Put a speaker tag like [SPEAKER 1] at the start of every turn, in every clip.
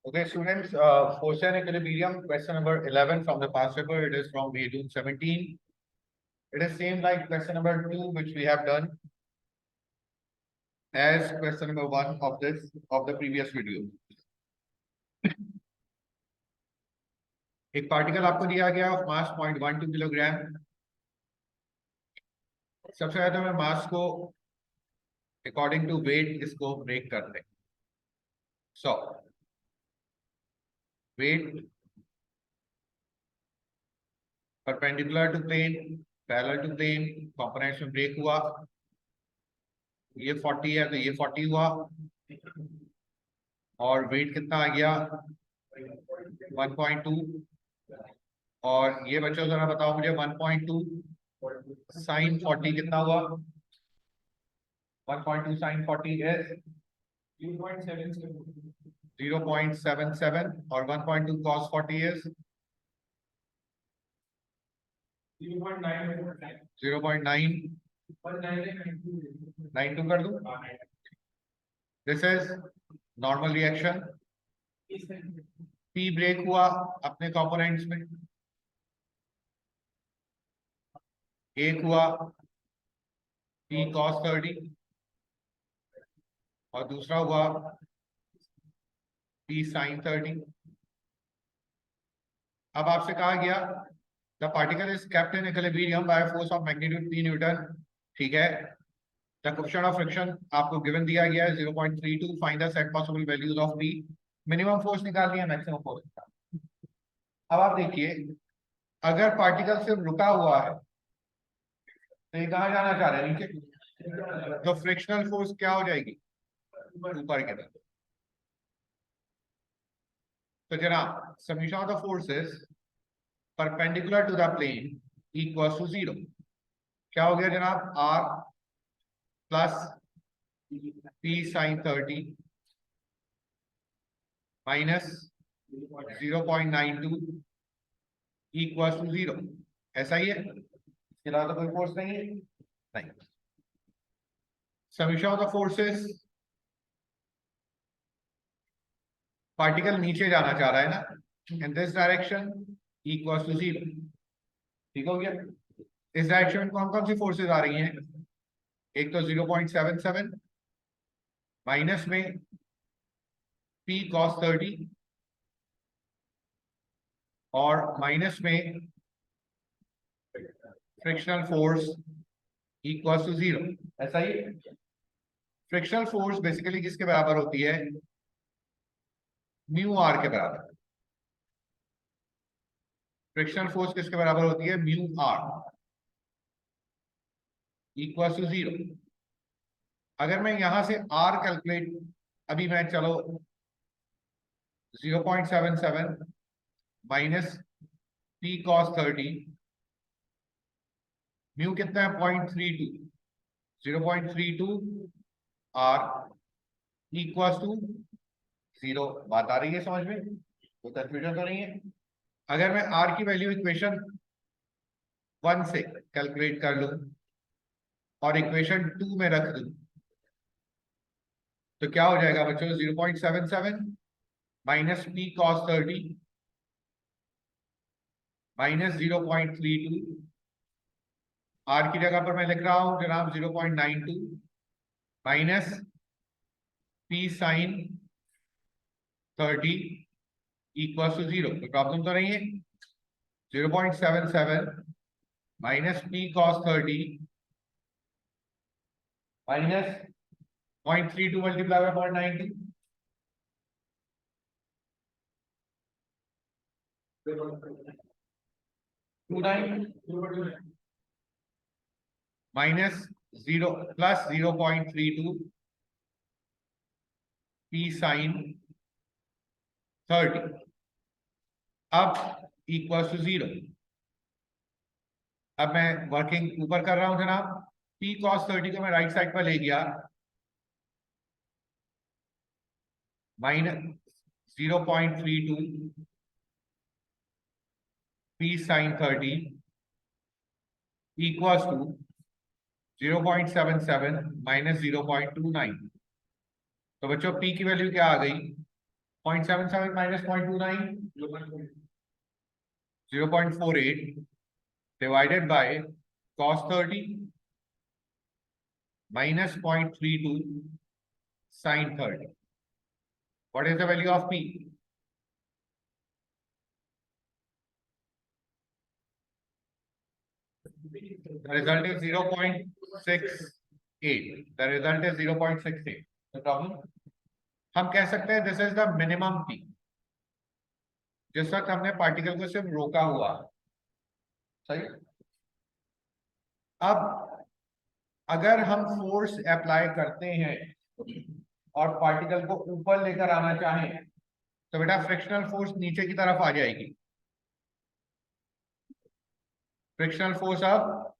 [SPEAKER 1] Okay, students, force and equilibrium, question number 11 from the past paper. It is from May June 17. It is same like question number 2, which we have done as question number 1 of the previous video. एक particle आपको दिया गया of mass 0.12 kilogram. सबसे ज्यादा मैं mass को according to weight इसको break करते हैं. So weight perpendicular to plane, parallel to plane, components में ब्रेक हुआ. ये 40 है तो ये 40 हुआ और वेट कितना आ गया 1.2. और ये बच्चों जरा बताओ मुझे 1.2 साइन 40 कितना हुआ. 1.2 साइन 40 इज 0.77 और 1.2 cos 40 is 0.992 कर दूं. This is normal reaction. P break हुआ अपने कंपोनेंट्स में. एक हुआ पी cos 30 और दूसरा हुआ पी sin 30. अब आपसे कहा गया the particle is kept in equilibrium by force of magnitude p Newton. ठीक है. द कोएफिशिएंट ऑफ फ्रिक्शन आपको गिवन दिया गया है 0.32. Find the set possible values of p. Minimum force निकालनी है, मैक्सिमम फोर्स निकालनी है. अब आप देखिए, अगर पार्टिकल सिर्फ रुका हुआ है तो ये कहाँ जाना चाह रहा है, नीचे. तो फ्रिक्शनल फोर्स क्या हो जाएगी, ऊपर की तरफ. तो जनाब summation of the forces perpendicular to the plane equals to 0. क्या हो गया जनाब, r plus p sin 30 minus 0.92 equals to 0. ऐसा ही है, इसके अलावा तो कोई फोर्स नहीं है. नहीं. Summation of the forces, particle नीचे जाना चाह रहा है ना, in this direction equals to 0. ठीक हो गया. इस डायरेक्शन में कौन कौन सी फोर्सेस आ रही हैं. एक तो 0.77 माइनस में p cos 30 और माइनस में फ्रिक्शनल फोर्स इक्वल्स टू 0. ऐसा ही. फ्रिक्शनल फोर्स बेसिकली किसके बराबर होती है, म्यू आर के बराबर. फ्रिक्शनल फोर्स किसके बराबर होती है, म्यू आर इक्वल्स टू 0. अगर मैं यहां से r कैलकुलेट, अभी मैं चलो 0.77 माइनस p cos 30, म्यू कितना है 0.32. 0.32 r इक्वल्स टू 0. बात आ रही है समझ में, कोई कंफ्यूजन तो नहीं है. अगर मैं r की वैल्यू इक्वेशन 1 से कैलकुलेट कर लूं और इक्वेशन 2 में रख दूं तो क्या हो जाएगा बच्चों, 0.77 minus p cos 30 minus 0.32. r की जगह पर मैं लिख रहा हूं जनाब 0.92 minus p sin 30 equals to 0. कोई प्रॉब्लम तो नहीं है. 0.77 minus p cos 30 minus 0.32 multiply by 0.92. Minus 0 plus 0.32 p sin 30 अब इक्वल्स टू 0. अब मैं वर्किंग ऊपर कर रहा हूं जनाब. p cos 30 को मैं राइट साइड पर ले गया, minus 0.32 p sin 30 equals to 0.77 minus 0.29. तो बच्चों p की वैल्यू क्या आ गई, 0.77 minus 0.29, 0.48 divided by cos 30 minus 0.32 sin 30. What is the value of P? The result is 0.68. The result is 0.68. No problem. हम कह सकते हैं this is the minimum P, जिस वक्त हमने पार्टिकल को सिर्फ रोका हुआ। सही। अब अगर हम फोर्स अप्लाई करते हैं और पार्टिकल को ऊपर लेकर आना चाहें तो बेटा फ्रिक्शनल फोर्स नीचे की तरफ आ जाएगी। फ्रिक्शनल फोर्स अब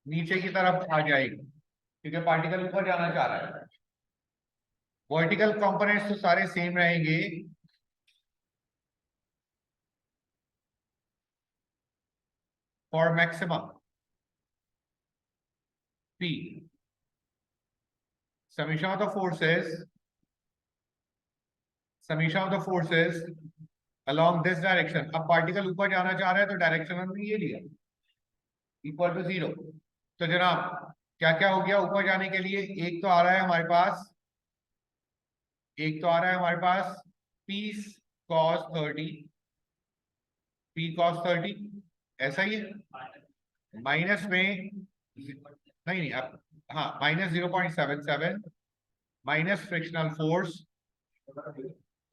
[SPEAKER 1] नीचे की तरफ आ जाएगी क्योंकि पार्टिकल ऊपर जाना चाह रहा है। वर्टिकल कंपोनेंट्स तो सारे सेम रहेंगे, for maximum P summation of the forces along this direction। अब पार्टिकल ऊपर जाना चाह रहा है तो डायरेक्शन हमने ये लिया इक्वल टू 0। तो जनाब क्या क्या हो गया ऊपर जाने के लिए? एक तो आ रहा है हमारे पास P cos 30, ऐसा ही है। माइनस में नहीं अब हाँ minus 0.77 minus frictional force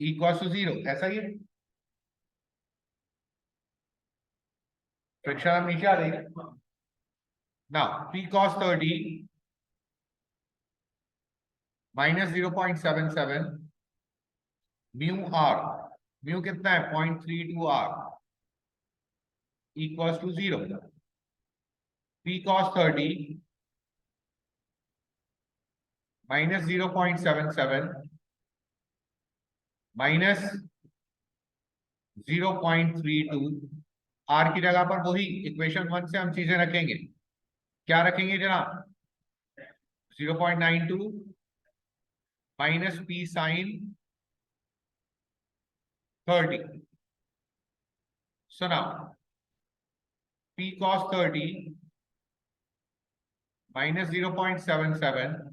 [SPEAKER 1] equal to 0, ऐसा ही है। फ्रिक्शन हम नीचे आ जाएगा ना। P cos 30 minus 0.77 mu R, mu कितना है 0.32 R equal to 0। P cos 30 minus 0.77 minus 0.32 R की जगह पर वही इक्वेशन 1 से हम चीजें रखेंगे। क्या रखेंगे जनाब? 0.92 माइनस P साइन 30। सुना, P cos 30 minus 0.77,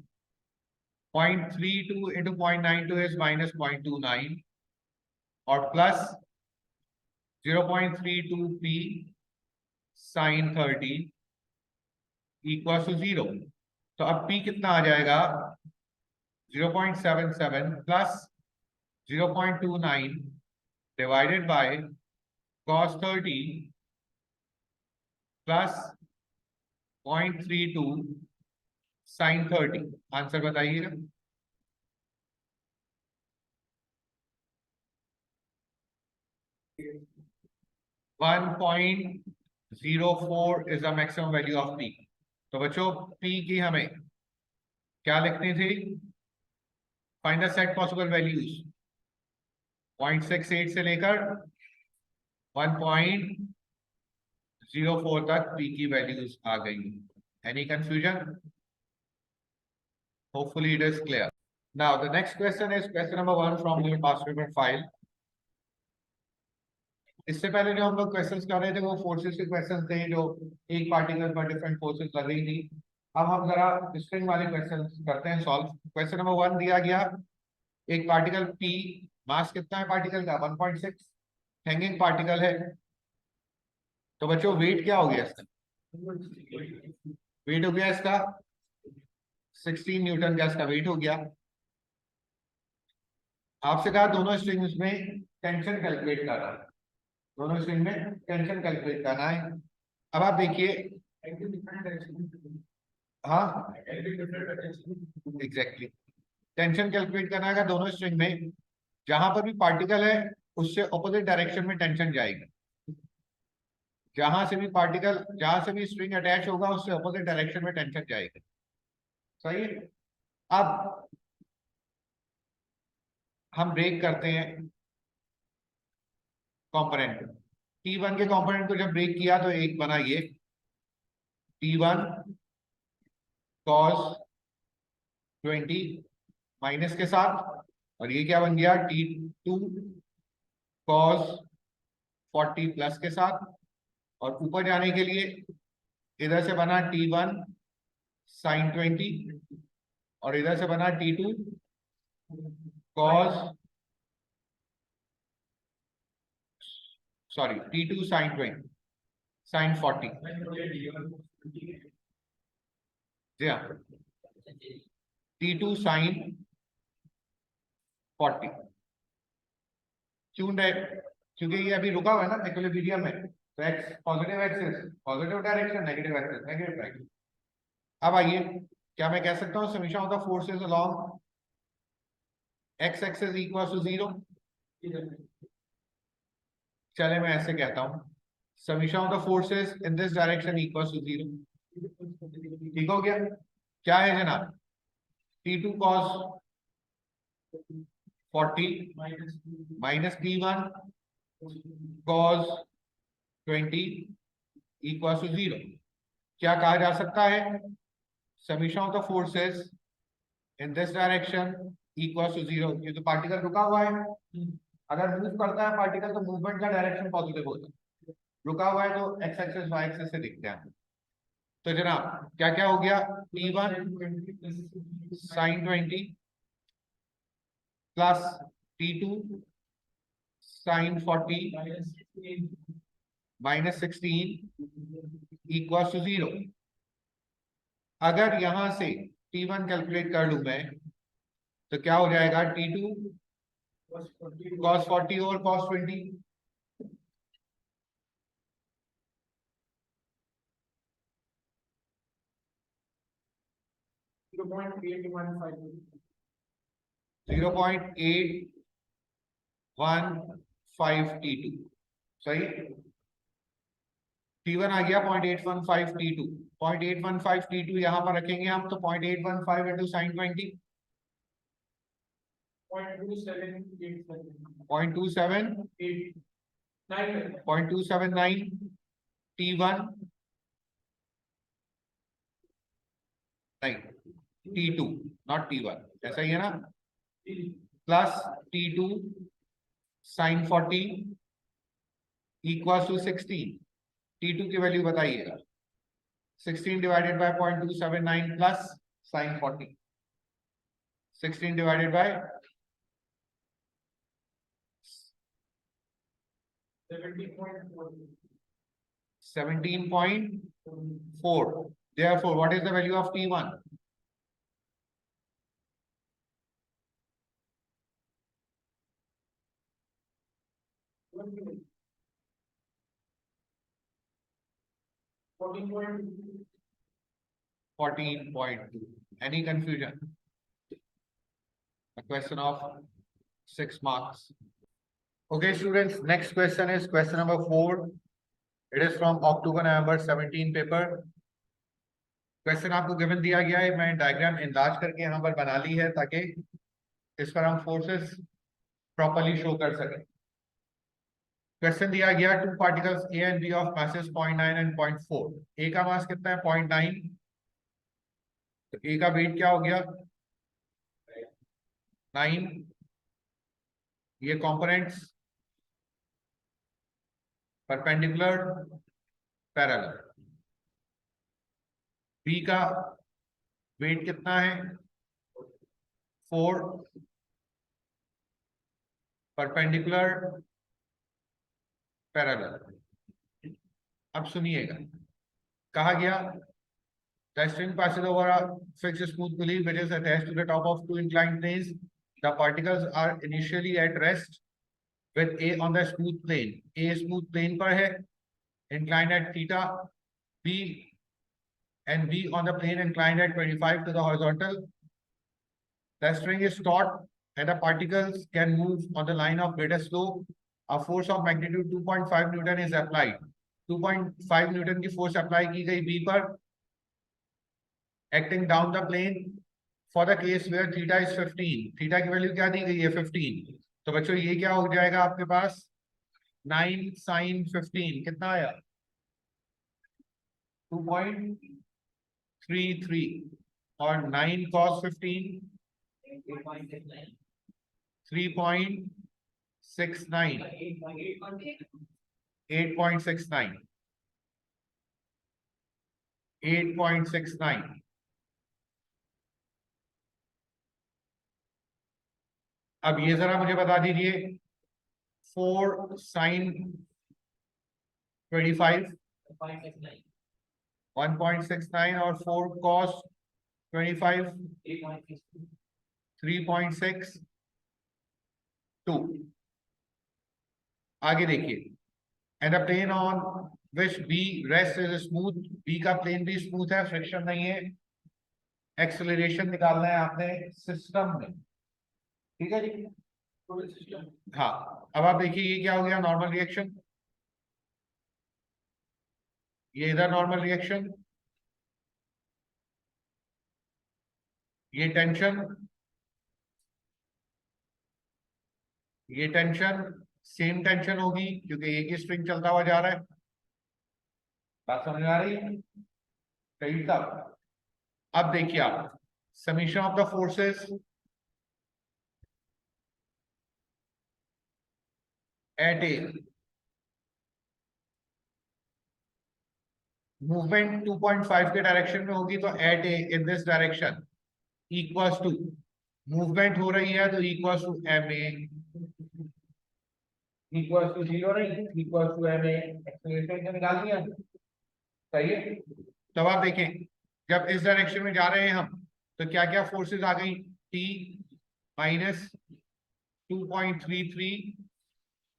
[SPEAKER 1] 0.32 into 0.92 is minus 0.29 और plus 0.32p sin 30 equal to 0। तो अब p कितना आ जाएगा? 0.77 plus 0.29 divided by cos 30 plus 0.32 sin 30। Answer बताइएगा। One 1.04 is the maximum value of P। तो बच्चों P की हमें क्या लिखनी थी? Find the set possible values. 0.68 से लेकर 1.04 तक P की वैल्यूज आ गई। Any confusion? Hopefully it is clear. Now the next question is question number 1 from your past paper file. इससे पहले जो हम लोग क्वेश्चंस कर रहे थे वो फोर्सेस के क्वेश्चंस थे, जो एक पार्टिकल पर डिफरेंट फोर्सेस लग रही थी। अब हम जरा स्ट्रिंग वाले क्वेश्चंस करते हैं सॉल्व। क्वेश्चन नंबर 1 दिया गया, एक पार्टिकल P, मास कितना है पार्टिकल का? 1.6, हैंगिंग पार्टिकल है। तो बच्चों वेट क्या हो गया इसका? वेट हो गया इसका 16 न्यूटन का इसका वेट हो गया। आपसे कहा दोनों स्ट्रिंग्स में टेंशन कैलकुलेट करना है, दोनों स्ट्रिंग में टेंशन कैलकुलेट करना है। अब आप देखिए, हाँ एग्जैक्टली, टेंशन कैलकुलेट करना है दोनों स्ट्रिंग में। जहां पर भी पार्टिकल है उससे ऑपोजिट डायरेक्शन में टेंशन जाएगी। जहां से भी पार्टिकल, जहां से भी स्ट्रिंग अटैच होगा उससे ऑपोजिट डायरेक्शन में टेंशन जाएगी। सही है। अब हम ब्रेक करते हैं कंपोनेंट को। T1 के कंपोनेंट को जब ब्रेक किया तो एक बना ये T1 cos 20 माइनस के साथ और ये क्या बन गया, T2 cos 40 प्लस के साथ, और ऊपर जाने के लिए इधर से बना T1 sin 20, और इधर से बना T2 cos T2 sin 20 sin 40। जी हाँ, T2 sin 40। क्यों नहीं, क्योंकि ये अभी रुका हुआ है ना इक्विलिब्रियम में, तो X positive axis positive direction, negative axis negative direction. अब आइए, क्या मैं कह सकता हूँ summation of the forces along X axis equal to 0? चले मैं ऐसे कहता हूँ, summation of the forces in this direction equal to 0। ठीक हो गया? क्या है जनाब, T2 cos 40 minus T1 cos 20 equal to 0। क्या कहा जा सकता है, summation of the forces in this direction equal to 0। ये तो पार्टिकल रुका हुआ है, अगर मूव करता है पार्टिकल तो मूवमेंट का डायरेक्शन पॉजिटिव होता है, रुका हुआ है तो एक्स एक्सिस वाई एक्सिस से दिखते हैं। तो जनाब क्या क्या हो गया, T1 sin 20 plus T2 sin 40 minus 16 equal to 0। अगर यहां से T1 कैलकुलेट कर लूं मैं, तो क्या हो जाएगा, T2 cos 40 और cos 20। 0.815 T2 सही। T1 आ गया 0.815 T2, 0.815 T2 यहां पर रखेंगे हम, तो 0.815 इंटू साइन 20 0.279 T1 नहीं T2 नॉट T1, ऐसा ही है ना, plus T2 sin 40 equal to 16। T2 की वैल्यू बताइएगा, 16 divided by 0.279 plus sin 40, 16 divided by 17.4। Therefore, what is the value of T1? 14.2। Any confusion? A question of 6 marks. Okay, students. Next question is question number 4. It is from October-November 17 paper. Question आपको given दिया गया है, मैं diagram इंलार्ज करके यहाँ पर बना ली है ताकि इस पर हम फोर्सेस प्रॉपर्ली शो कर सकें। क्वेश्चन दिया गया, two particles A and B of masses 0.9 and 0.4। ए का मास कितना है, 0.9, तो ए का वेट क्या हो गया, 9। ये कंपोनेंट्स परपेंडिकुलर पैरेलल। बी का वेट कितना है, 4 परपेंडिकुलर पैरेलल। अब सुनिएगा, कहा गया the string passes over a fixed smooth pulley which is attached to the top of two inclined planes. The particles are initially at rest with A on the smooth plane. A smooth plane पर है, inclined at theta, B and B on the plane inclined at 25 to the horizontal. The string is taut and the particles can move on the line of greatest slope. A force of magnitude 2.5 Newton is applied. 2.5 Newton की force apply की गई B पर, acting down the plane for the case where theta is 15। Theta की value क्या दी गई है, 15। तो बच्चों ये क्या हो जाएगा आपके पास, 9 sin 15 कितना आया, 2.33, और 9 cos 15 3.69, 8.69, 8.69। अब ये जरा मुझे बता दीजिए 4 sin 25 1.69 और 4 cos 25 3.62। आगे देखिए, and the plane on which B rest is smooth, B का प्लेन भी स्मूथ है, फ्रिक्शन नहीं है। एक्सेलरेशन निकालना है आपने सिस्टम में, ठीक है जी। हाँ, अब आप देखिए ये क्या हो गया, नॉर्मल रिएक्शन, ये इधर नॉर्मल रिएक्शन, ये टेंशन, ये टेंशन, सेम टेंशन होगी क्योंकि एक ही स्ट्रिंग चलता हुआ जा रहा है। बात समझ में आ रही है? सही तक। अब देखिए आप, summation of the forces at A, movement 2.5 के डायरेक्शन में होगी तो at A in this direction equals to, movement हो रही है तो equals to M A, equals to 0 नहीं, equals to M A. Acceleration निकाल दिया, सही है। तब आप देखें, जब इस डायरेक्शन में जा रहे हैं हम तो क्या क्या फोर्सेस आ गई, T minus 2.33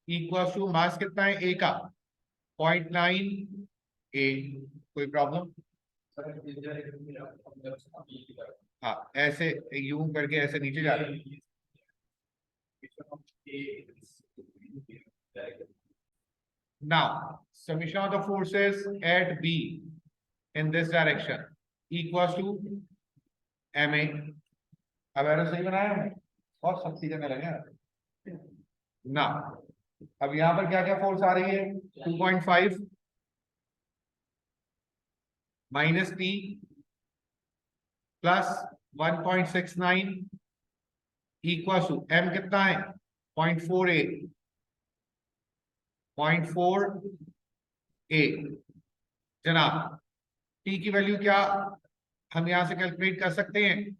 [SPEAKER 1] equals to mass कितना है ए का, 0.9 ए। कोई प्रॉब्लम? हाँ, ऐसे यूं करके ऐसे नीचे जा रहे हैं। Now, summation of the forces at B in this direction equals to ma। अब एरो सही बनाया हमने और सब चीजें में लगे ना। अब यहां पर क्या क्या फोर्स आ रही है, 2.5 minus T plus 1.69 equal to M कितना है, 0.48, 0.4 जनाब। टी की वैल्यू क्या हम यहां से कैलकुलेट कर सकते हैं,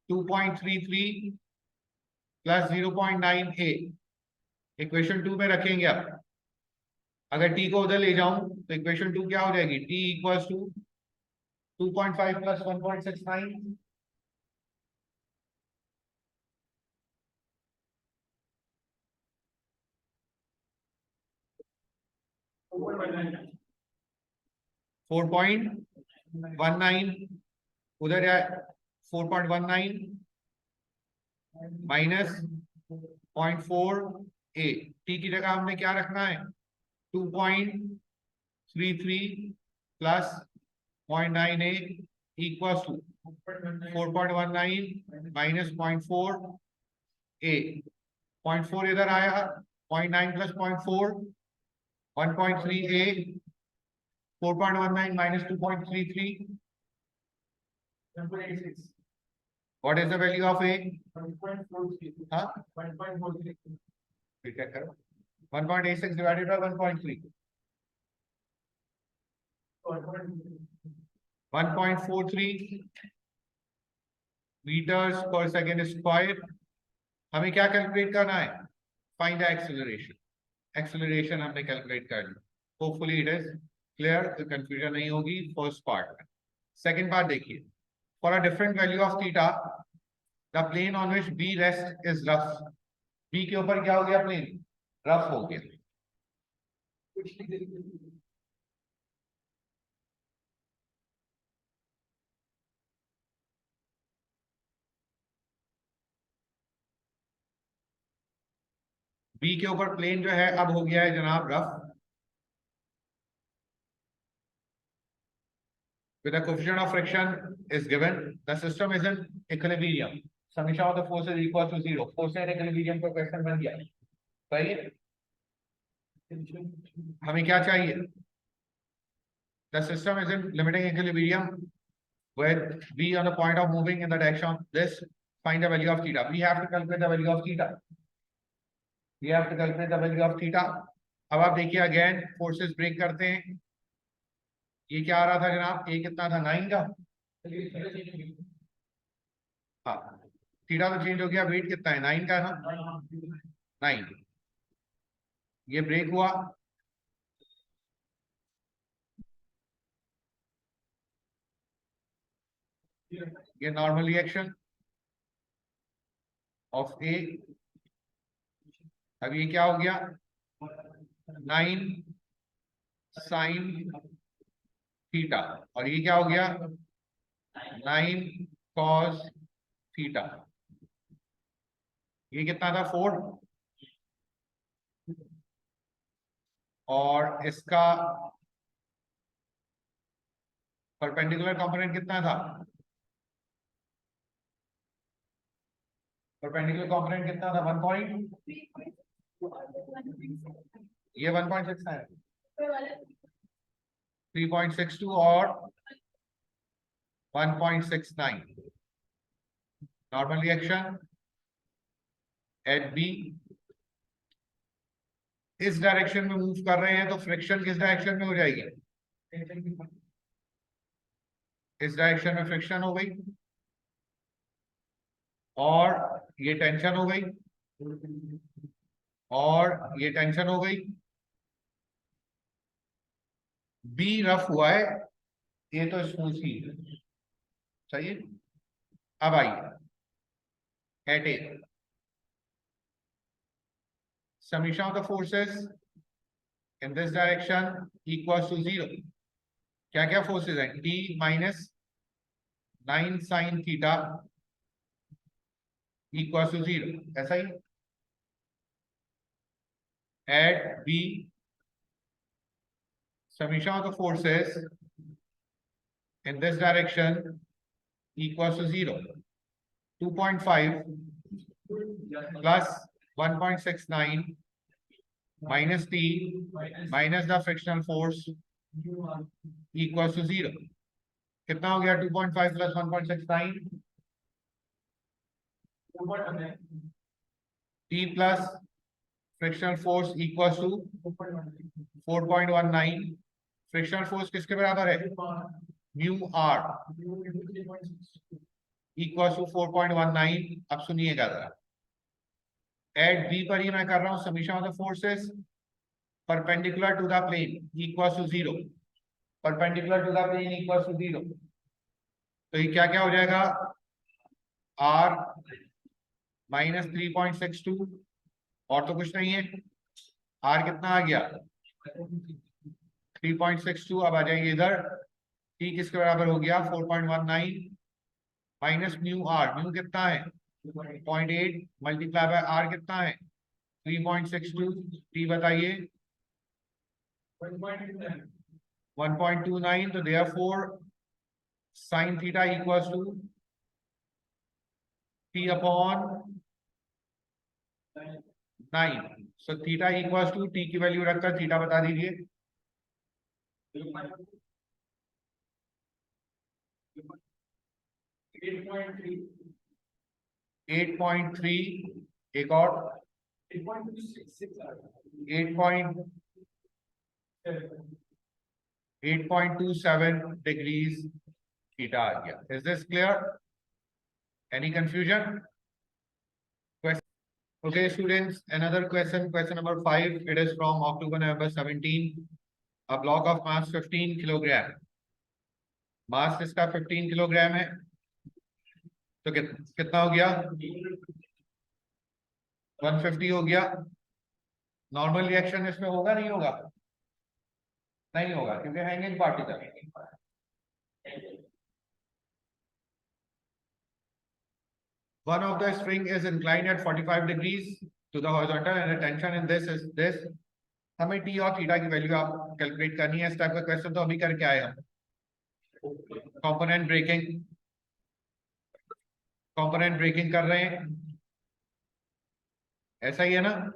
[SPEAKER 1] 2.33 प्लस 0.98 इक्वेशन 2 में रखेंगे। अब अगर टी को उधर ले जाऊं तो इक्वेशन 2 क्या हो जाएगी, T equals to 2.5 plus 1.69, four point 19 उधर जाए, 4.19 माइनस 0.4 टी की जगह हमने क्या रखना है, 2.33 प्लस 0.98 इक्वल्स टू 4.19 माइनस 0.4 इधर आया, 0.9 plus 0.4 1.3 4.19 minus 2.33, what is the value of a? हाँ, 1.86 divided by 1.3, 1.43 meters per second square। हमें क्या कैलकुलेट करना है, फाइंड द एक्सेलरेशन। एक्सेलरेशन हमने कैलकुलेट कर ली, hopefully it is clear, confusion नहीं होगी फर्स्ट पार्ट में। सेकंड पार्ट देखिए, for a different value of theta the plane on which B rest is rough. B के ऊपर क्या हो गया, प्लेन रफ हो गया। बी के ऊपर प्लेन जो है अब हो गया है जनाब rough, with a coefficient of friction is given, the system is in equilibrium, summation of the forces is equal to 0, force in equilibrium को क्वेश्चन बन गया, सही है। हमें क्या चाहिए, the system is in limiting equilibrium with B on the point of moving in the direction of this, find the value of theta, we have to calculate the value of theta। ये have to calculate the value of theta। अब आप देखिए again forces break करते हैं। ये क्या आ रहा था जनाब, ये कितना था 9 का। हाँ, थीटा तो चेंज हो गया, वेट कितना है 9 का है ना, 9। ये ब्रेक हुआ, ये नॉर्मल रिएक्शन ऑफ ए। अब ये क्या हो गया 9 साइन थीटा, और ये क्या हो गया 9 कॉस थीटा। ये कितना था 4, और इसका परपेंडिकुलर कंपोनेंट कितना था, परपेंडिकुलर कंपोनेंट कितना था 1 पॉइंट, ये 1.6 है, 3.62 और 1.69। नॉर्मल रिएक्शन एट बी, इस डायरेक्शन में मूव कर रहे हैं तो फ्रिक्शन किस डायरेक्शन में हो जाएगी, इस डायरेक्शन में फ्रिक्शन हो गई, और ये टेंशन हो गई, और ये टेंशन हो गई। बी रफ हुआ है, ये तो स्मूथ ही है। सही है। अब आइए at a, summation of the forces in this direction equals to 0। क्या क्या फोर्सेस हैं, t minus 9 sine theta equals to 0, ऐसा ही। At B, summation of the forces in this direction equals to 0। 2.5 plus 1.69 minus t minus the frictional force equals to 0। कितना हो गया 2.5 plus 1.69, t plus frictional force equals to 4.19। Frictional force किसके बराबर है, mu R equal to 4.19। अब सुनिएगा जरा, eight B पर ही मैं कर रहा हूं summation of the forces perpendicular to the plane equal to 0, perpendicular to the plane equal to 0। तो ये क्या क्या हो जाएगा, आर माइनस 3.62, और तो कुछ नहीं है। आर कितना आ गया 3.62। अब आ जाएंगे इधर, टी किसके बराबर हो गया 4.19 माइनस म्यू आर, म्यू कितना है 0.8 मल्टीप्लाई बाय आर कितना है 3.62, टी बताइए 1.29। तो therefore sine theta equals to T upon 9। So theta equals to T की वैल्यू रखकर थीटा बता दीजिए। 8.3, एक और 8.27 डिग्रीज थीटा आ गया। Is this clear, any confusion? Okay students, another question, question number 5, it is from October November 17। a block of mass 15 kilogram, मास इसका 15 kilogram है, तो कितना हो गया 150 हो गया। नॉर्मल रिएक्शन इसमें होगा नहीं होगा, नहीं होगा क्योंकि hanging particle. One of the string is inclined at 45 degrees to the horizontal and the tension in this is this। हमें टी और थीटा की वैल्यू आप कैलकुलेट करनी है। इस टाइप का क्वेश्चन तो अभी करके आए हम। कंपोनेंट ब्रेकिंग, कंपोनेंट ब्रेकिंग कर रहे हैं, ऐसा ही है ना।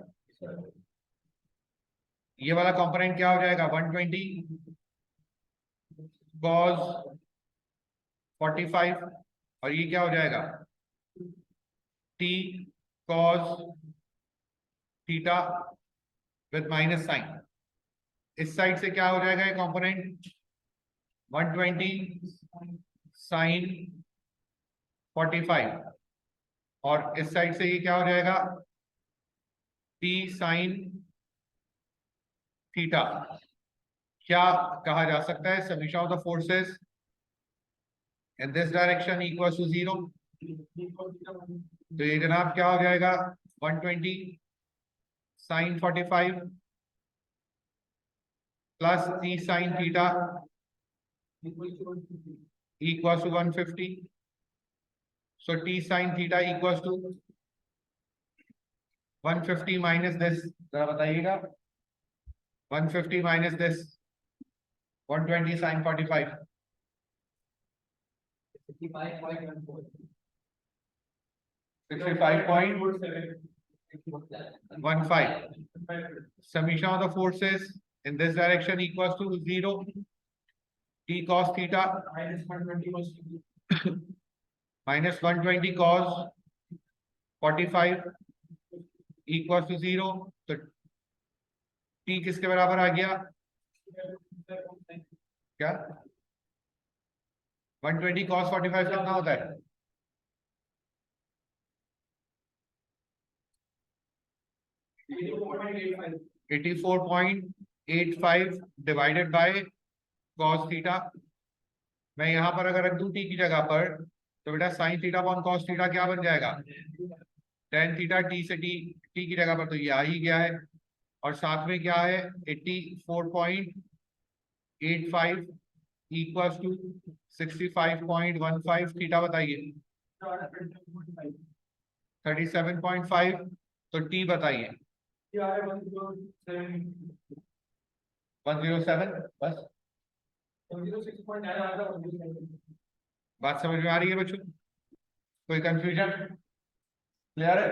[SPEAKER 1] ये वाला कंपोनेंट क्या हो जाएगा 120 cos 45, और ये क्या हो जाएगा t cos theta with minus sine. इस साइड से क्या हो जाएगा ये कंपोनेंट 120 साइन 45 और इस साइड से ये क्या हो जाएगा टी साइन थीटा। क्या कहा जा सकता है summation of the forces in this direction equal to 0। तो ये जनाब क्या हो जाएगा 120 sine 45 plus T sine theta equal to 150। So T sine theta equal to 150 minus this, जरा बताइएगा 150 minus this 120 sine 45 65.15। Summation of the forces in this direction equals to 0. T cos theta minus 120 cos 45 equals to 0. तो T किसके बराबर आ गया क्या 120 cos 45 कितना होता है 84.85 डिवाइडेड बाय cos थीटा। मैं यहां पर अगर रख दूं टी की जगह पर तो बेटा sine theta upon cos theta क्या बन जाएगा tan थीटा। टी से टी की जगह पर तो ये आ ही गया है और साथ में क्या है 84.85 इक्वल्स टू 65.15 थीटा बताइए 37.5। तो टी बताइए 107। बस बात समझ में आ रही है बच्चों कोई कंफ्यूजन क्लियर है।